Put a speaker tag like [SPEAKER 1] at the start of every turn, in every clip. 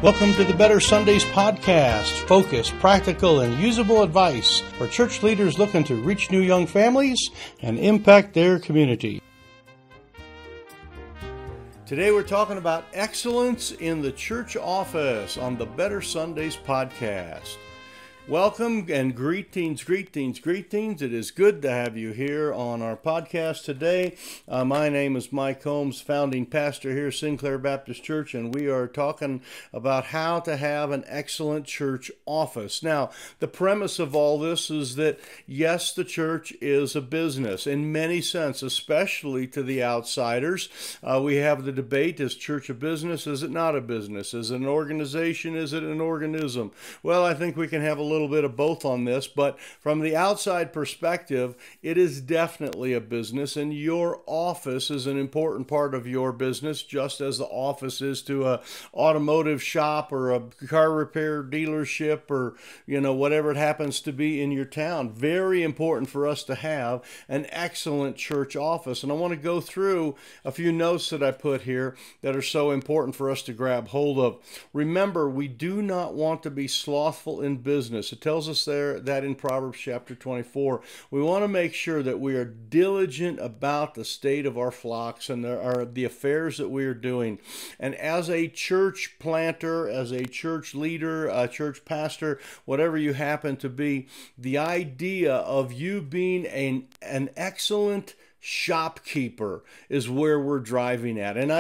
[SPEAKER 1] Welcome to the Better Sundays podcast, focused, practical, and usable advice for church leaders looking to reach new young families and impact their community. Today we're talking about excellence in the church office on the Better Sundays podcast. Welcome and greetings. It is good to have you here on our podcast today. My name is Mike Holmes, founding pastor here at Sinclair Baptist Church, and we are talking about how to have an excellent church office. Now, the premise of all this is that, yes, the church is a business in many sense, especially to the outsiders. We have the debate, is church a business? Is it not a business? Is it an organization? Is it an organism? Well, I think we can have a little bit of both on this, but from the outside perspective, it is definitely a business, and your office is an important part of your business, just as the office is to a automotive shop or a car repair dealership or, whatever it happens to be in your town. Very important for us to have an excellent church office. And I want to go through a few notes that I put here that are so important for us to grab hold of. Remember, we do not want to be slothful in business. It tells us there that in Proverbs chapter 24, we want to make sure that we are diligent about the state of our flocks and the affairs that we are doing. And as a church planter, as a church leader, a church pastor, whatever you happen to be, the idea of you being an excellent shopkeeper is where we're driving at. And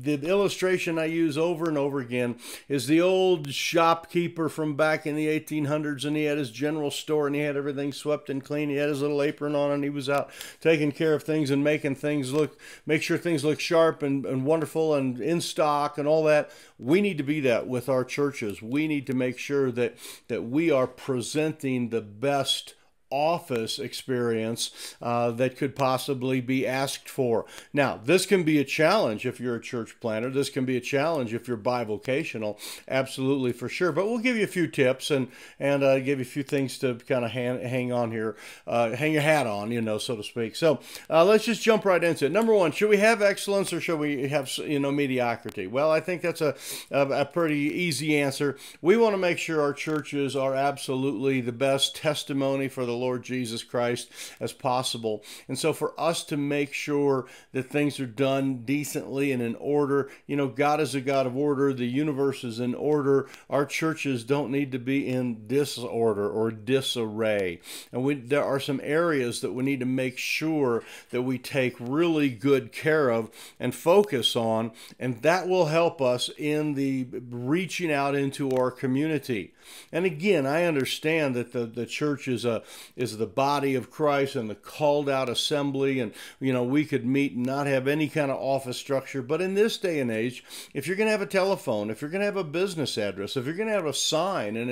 [SPEAKER 1] the illustration I use over and over again is the old shopkeeper from back in the 1800s, and he had his general store and he had everything swept and clean. He had his little apron on and he was out taking care of things and make sure things look sharp and wonderful and in stock and all that. We need to be that with our churches. We need to make sure that we are presenting the best office experience that could possibly be asked for. Now, this can be a challenge if you're a church planter. This can be a challenge if you're bivocational, absolutely for sure. But we'll give you a few tips and give you a few things to kind of hang on here, hang your hat on, so to speak. So let's just jump right into it. Number one, should we have excellence or should we have mediocrity? Well, I think that's a pretty easy answer. We want to make sure our churches are absolutely the best testimony for the Lord Jesus Christ as possible. And so for us to make sure that things are done decently and in order, God is a God of order. The universe is in order. Our churches don't need to be in disorder or disarray. And there are some areas that we need to make sure that we take really good care of and focus on, and that will help us in the reaching out into our community. And again, I understand that the church is the body of Christ and the called out assembly, and we could meet and not have any kind of office structure. But in this day and age, if you're going to have a telephone, if you're going to have a business address, if you're going to have a sign and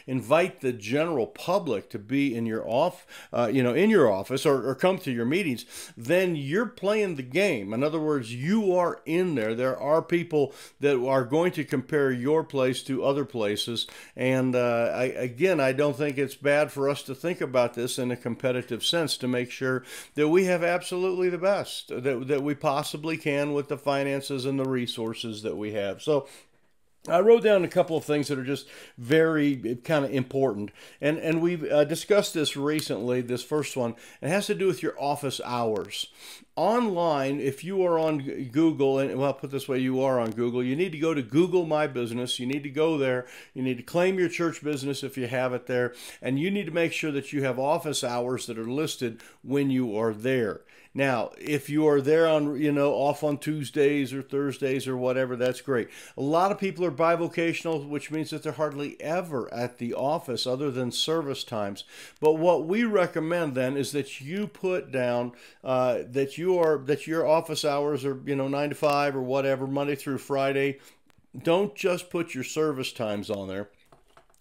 [SPEAKER 1] invite the general public to be in your office or come to your meetings, then you're playing the game. In other words, you are in there. There are people that are going to compare your place to other places. And I don't think it's bad for us to think about this in a competitive sense to make sure that we have absolutely the best that we possibly can with the finances and the resources that we have. So I wrote down a couple of things that are just very kind of important. And we've discussed this recently, this first one. It has to do with your office hours. Online, if you are on Google, and well, I'll put it this way, you are on Google, you need to go to Google My Business. You need to go there. You need to claim your church business if you have it there. And you need to make sure that you have office hours that are listed when you are there. Now, if you are there on, off on Tuesdays or Thursdays or whatever, that's great. A lot of people are bivocational, which means that they're hardly ever at the office other than service times. But what we recommend then is that you put down that your office hours are, 9 to 5 or whatever, Monday through Friday. Don't just put your service times on there.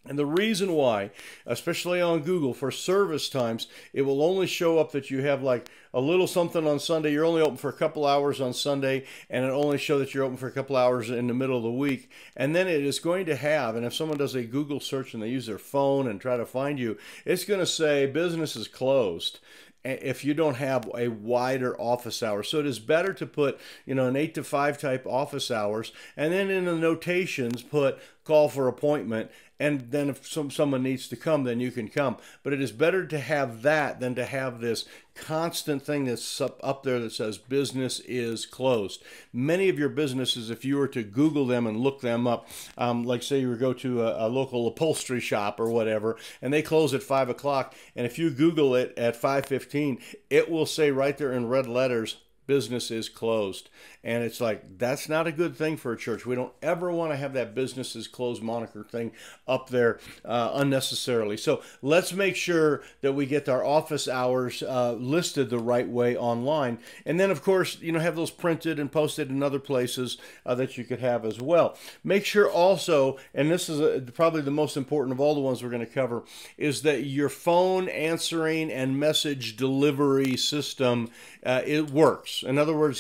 [SPEAKER 1] And the reason why, especially on Google for service times, it will only show up that you have like a little something on Sunday. You're only open for a couple hours on Sunday, and it only shows that you're open for a couple hours in the middle of the week. And then it is going to have, and if someone does a Google search and they use their phone and try to find you, it's going to say business is closed. if you don't have a wider office hour. So it is better to put, an 8 to 5 type office hours, and then in the notations put call for appointment, and then if someone needs to come, then you can come. But it is better to have that than to have this constant thing that's up there that says business is closed. Many of your businesses, if you were to Google them and look them up, like say you go to a local upholstery shop or whatever, and they close at 5 o'clock, and if you Google it at 5:15, it will say right there in red letters, business is closed. And it's like, that's not a good thing for a church. We don't ever want to have that business is closed moniker thing up there unnecessarily. So let's make sure that we get our office hours listed the right way online. And then, of course, have those printed and posted in other places that you could have as well. Make sure also, and this is probably the most important of all the ones we're going to cover, is that your phone answering and message delivery system, it works. In other words,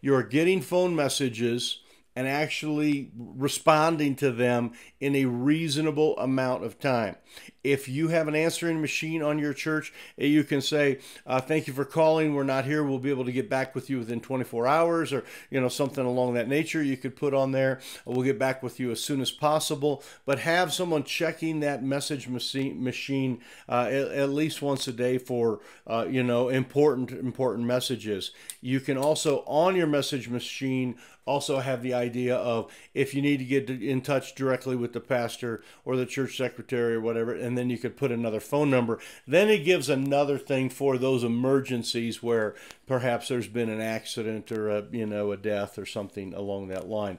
[SPEAKER 1] you're getting phone messages and actually responding to them in a reasonable amount of time. If you have an answering machine on your church, you can say, thank you for calling. We're not here. We'll be able to get back with you within 24 hours or, something along that nature you could put on there. We'll get back with you as soon as possible. But have someone checking that message machine at least once a day for, important messages. You can also, on your message machine, also have the idea of if you need to get in touch directly with the pastor or the church secretary or whatever, and then you could put another phone number. Then it gives another thing for those emergencies where perhaps there's been an accident or a death or something along that line.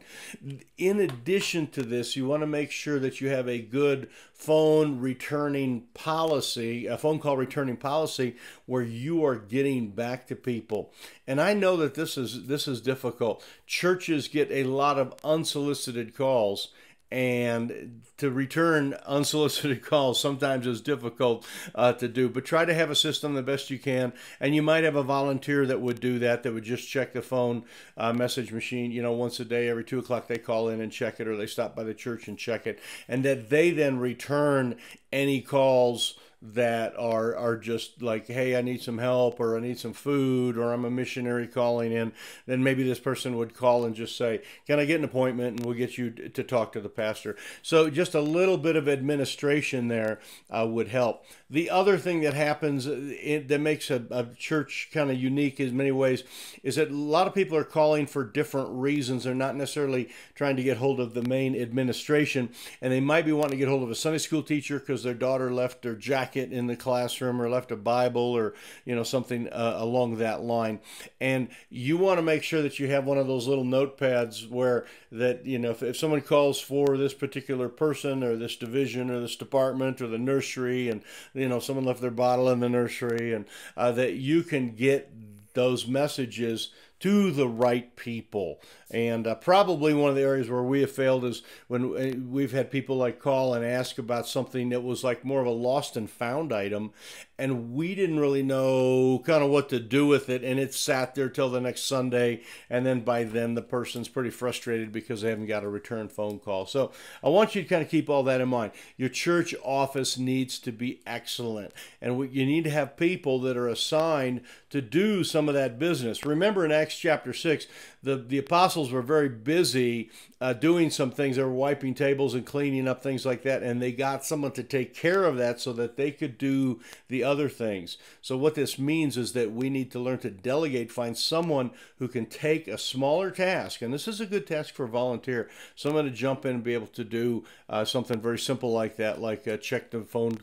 [SPEAKER 1] In addition to this, you want to make sure that you have a good phone returning policy, a phone call returning policy where you are getting back to people. And I know that this is difficult. Churches get a lot of unsolicited calls, and to return unsolicited calls sometimes is difficult to do. But try to have a system the best you can, and you might have a volunteer that would do that, that would just check the phone message machine, once a day. Every 2 o'clock they call in and check it, or they stop by the church and check it, and that they then return any calls that are just like, hey, I need some help, or I need some food, or I'm a missionary calling in. Then maybe this person would call and just say, can I get an appointment, and we'll get you to talk to the pastor. So just a little bit of administration there would help. The other thing that happens that makes a church kind of unique in many ways is that a lot of people are calling for different reasons. They're not necessarily trying to get hold of the main administration, and they might be wanting to get hold of a Sunday school teacher because their daughter left their jacket in the classroom, or left a Bible, or something along that line. And you want to make sure that you have one of those little notepads where that if someone calls for this particular person or this division or this department or the nursery, and someone left their bottle in the nursery, and that you can get those messages to the right people. And probably one of the areas where we have failed is when we've had people like call and ask about something that was like more of a lost and found item, and we didn't really know kind of what to do with it, and it sat there till the next Sunday, and then by then the person's pretty frustrated because they haven't got a return phone call. So I want you to kind of keep all that in mind. Your church office needs to be excellent, and you need to have people that are assigned to do some of that business. Remember in Acts chapter 6, the apostles were very busy doing some things. They were wiping tables and cleaning up, things like that, and they got someone to take care of that so that they could do the other things. So what this means is that we need to learn to delegate, find someone who can take a smaller task, and this is a good task for a volunteer, someone to jump in and be able to do something very simple like that, like check the phone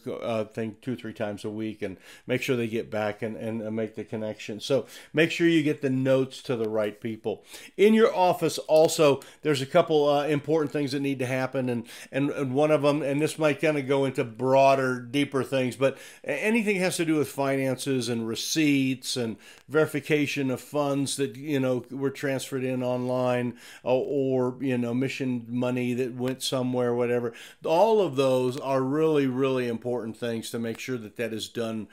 [SPEAKER 1] thing 2-3 times a week and make sure they get back and make the connection. So make sure you get the notes to the right people. In your office also, there's a couple important things that need to happen, and one of them, and this might kind of go into broader, deeper things, but anything has to do with finances and receipts and verification of funds that were transferred in online, or mission money that went somewhere, whatever. All of those are really, really important things to make sure that that is done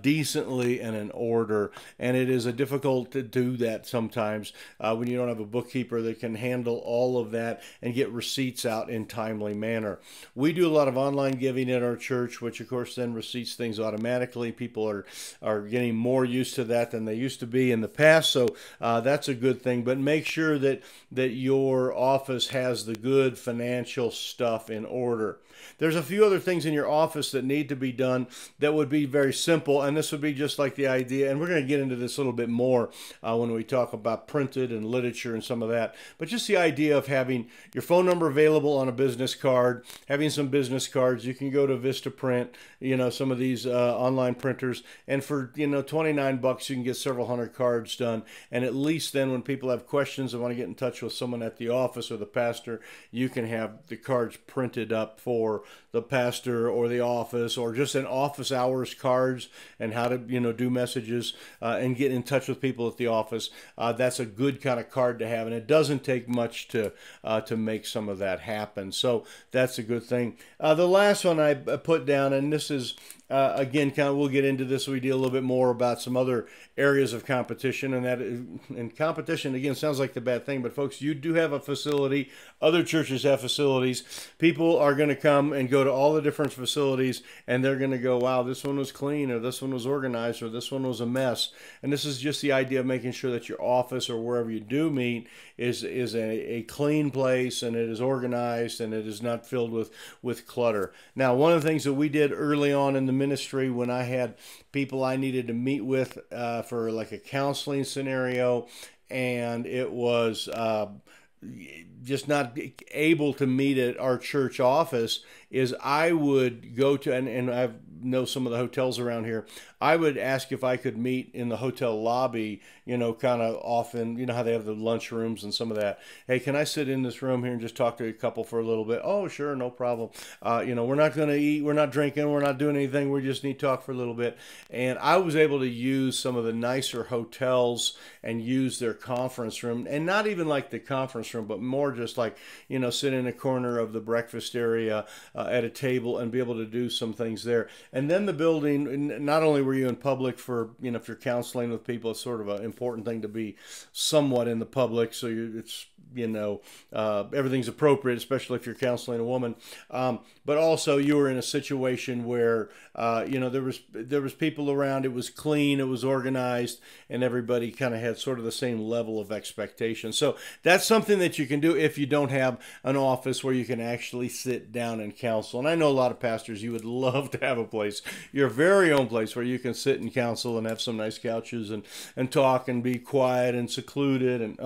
[SPEAKER 1] decently and in order. And it is difficult to do that that sometimes when you don't have a bookkeeper that can handle all of that and get receipts out in timely manner. We do a lot of online giving at our church, which of course then receipts things automatically. People are getting more used to that than they used to be in the past, so that's a good thing. But make sure that your office has the good financial stuff in order. There's a few other things in your office that need to be done that would be very simple, and this would be just like the idea, and we're going to get into this a little bit more when we talk about printed and literature and some of that, but just the idea of having your phone number available on a business card, having some business cards. You can go to Vistaprint, some of these online printers, and for $29 you can get several hundred cards done, and at least then when people have questions and want to get in touch with someone at the office or the pastor, you can have the cards printed up for the pastor or the office, or just an office hours cards and how to do messages and get in touch with people at the office. That's a good kind of card to have, and it doesn't take much to make some of that happen. So that's a good thing. The last one I put down, and this is again, we'll get into this. We deal a little bit more about some other areas of competition, and competition again sounds like the bad thing, but folks, you do have a facility. Other churches have facilities. People are going to come and go to all the different facilities, and they're going to go, wow, this one was clean, or this one was organized, or this one was a mess. And this is just the idea of making sure that your office or wherever you do meet is a clean place, and it is organized, and it is not filled with clutter. Now, one of the things that we did early on in the ministry, when I had people I needed to meet with for like a counseling scenario, and it was just not able to meet at our church office, is I would go to, and I know some of the hotels around here, I would ask if I could meet in the hotel lobby, kind of often, how they have the lunch rooms and some of that. Hey, can I sit in this room here and just talk to a couple for a little bit? Oh, sure, no problem. We're not going to eat, we're not drinking, we're not doing anything, we just need to talk for a little bit. And I was able to use some of the nicer hotels and use their conference room, and not even like the conference room, but more just like, sit in a corner of the breakfast area at a table and be able to do some things there. And then the building, not only were you in public for, if you're counseling with people, it's sort of an important thing to be somewhat in the public, so it's everything's appropriate, especially if you're counseling a woman. But also you were in a situation where, there was people around, it was clean, it was organized, and everybody kind of had sort of the same level of expectation. So that's something that you can do if you don't have an office where you can actually sit down and counsel. And I know a lot of pastors, you would love to have a place, your very own place, where you can sit and counsel and have some nice couches and talk and be quiet and secluded. And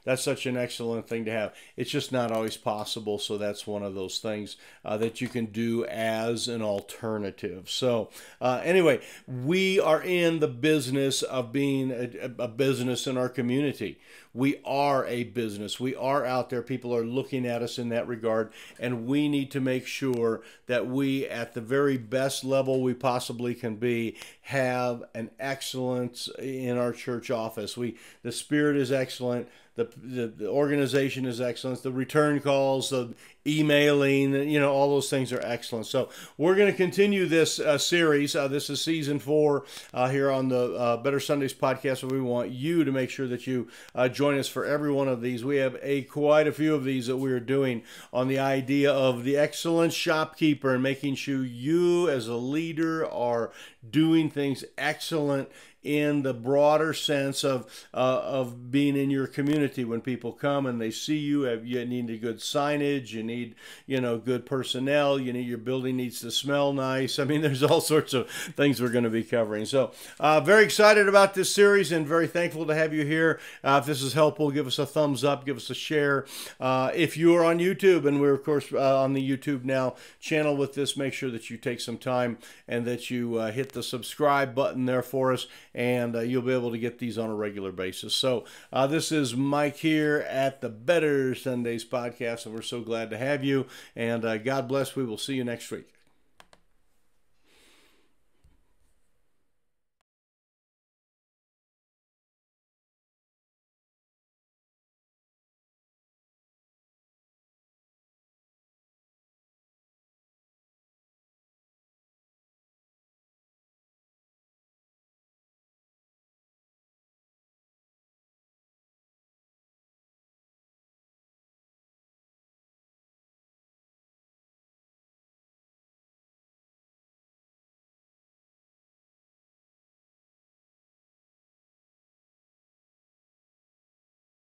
[SPEAKER 1] that's such an excellent thing to have. It's just not always possible, so that's one of those things that you can do as an alternative. So anyway, we are in the business of being a business in our community. We are a business. We are out there. People are looking at us in that regard, and we need to make sure that we, at the very best level we possibly can be, have an excellence in our church office. The spirit is excellent. The organization is excellent. The return calls, the emailing, all those things are excellent. So we're going to continue this series. This is season 4 here on the Better Sundays podcast, where we want you to make sure that you join us for every one of these. We have quite a few of these that we are doing on the idea of the excellent shopkeeper, and making sure you as a leader are doing things excellent in the broader sense of being in your community. When people come and they see you, you need a good signage, you need good personnel, your building needs to smell nice. I mean, there's all sorts of things we're going to be covering. So very excited about this series, and very thankful to have you here. If this is helpful, give us a thumbs up, give us a share. If you are on YouTube, and we're of course on the YouTube Now channel with this, make sure that you take some time and that you hit the subscribe button there for us, and you'll be able to get these on a regular basis. So this is Mike here at the Better Sundays podcast, and we're so glad to have you. And God bless. We will see you next week.